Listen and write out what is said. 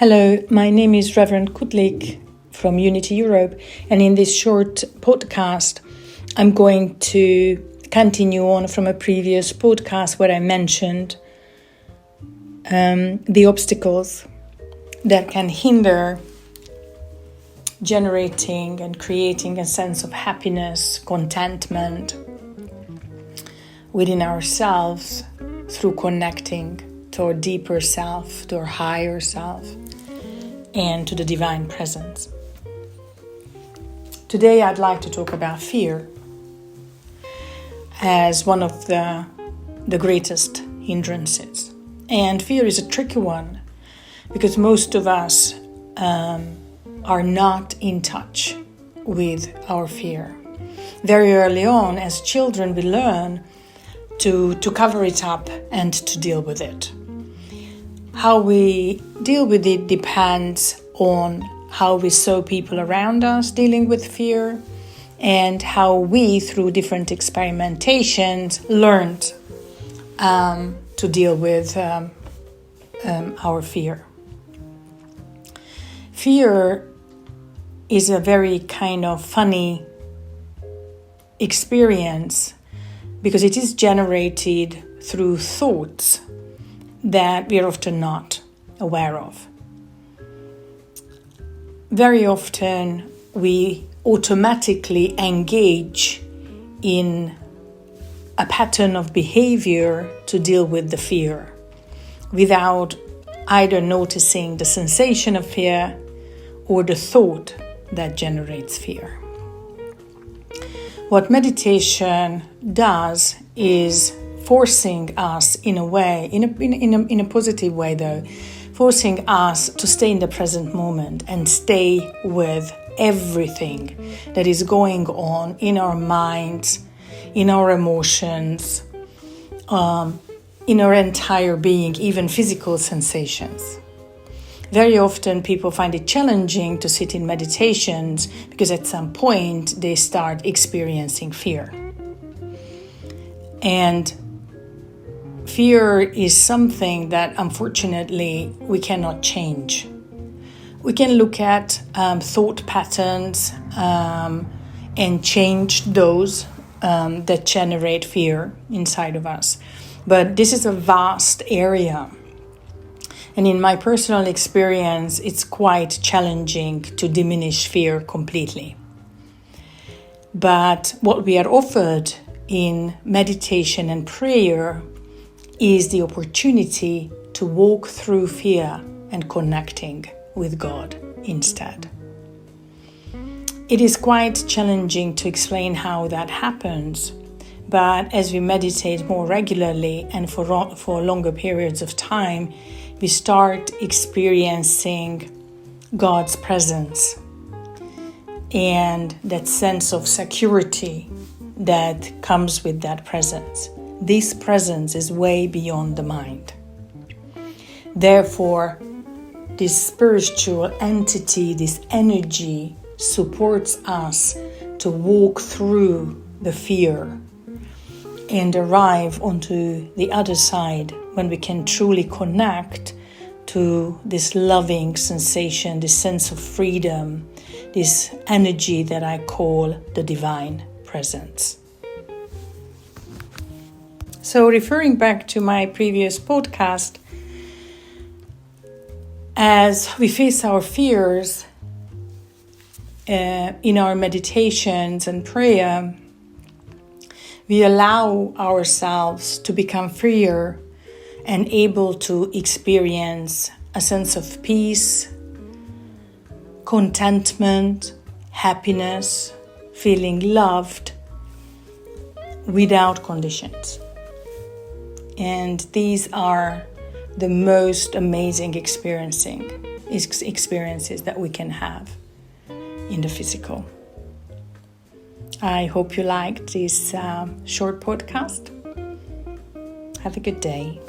Hello, my name is Reverend Kutlik from Unity Europe, and in this short podcast, I'm going to continue on from a previous podcast where I mentioned the obstacles that can hinder generating and creating a sense of happiness, contentment within ourselves through connecting to our deeper self, to our higher self, and to the divine presence. Today I'd like to talk about fear as one of the greatest hindrances. And fear is a tricky one because most of us are not in touch with our fear. Very early on, as children, we learn to cover it up and to deal with it. How we deal with it depends on how we saw people around us dealing with fear and how we, through different experimentations, learned to deal with our fear. Fear is a very kind of funny experience because it is generated through thoughts that we are often not aware of. Very often we automatically engage in a pattern of behavior to deal with the fear without either noticing the sensation of fear or the thought that generates fear. What meditation does is forcing us in a way, in a positive way though, forcing us to stay in the present moment and stay with everything that is going on in our minds, in our emotions, in our entire being, even physical sensations. Very often people find it challenging to sit in meditations because at some point they start experiencing fear. And fear is something that unfortunately we cannot change. We can look at thought patterns and change those that generate fear inside of us. But this is a vast area. And in my personal experience, it's quite challenging to diminish fear completely. But what we are offered in meditation and prayer is the opportunity to walk through fear and connecting with God instead. It is quite challenging to explain how that happens, but as we meditate more regularly and for longer periods of time, we start experiencing God's presence and that sense of security that comes with that presence. This presence is way beyond the mind. Therefore, this spiritual entity, this energy, supports us to walk through the fear and arrive onto the other side when we can truly connect to this loving sensation, this sense of freedom, this energy that I call the divine presence. So referring back to my previous podcast, as we face our fears in our meditations and prayer, we allow ourselves to become freer and able to experience a sense of peace, contentment, happiness, feeling loved without conditions. And these are the most amazing experiences that we can have in the physical. I hope you liked this short podcast. Have a good day.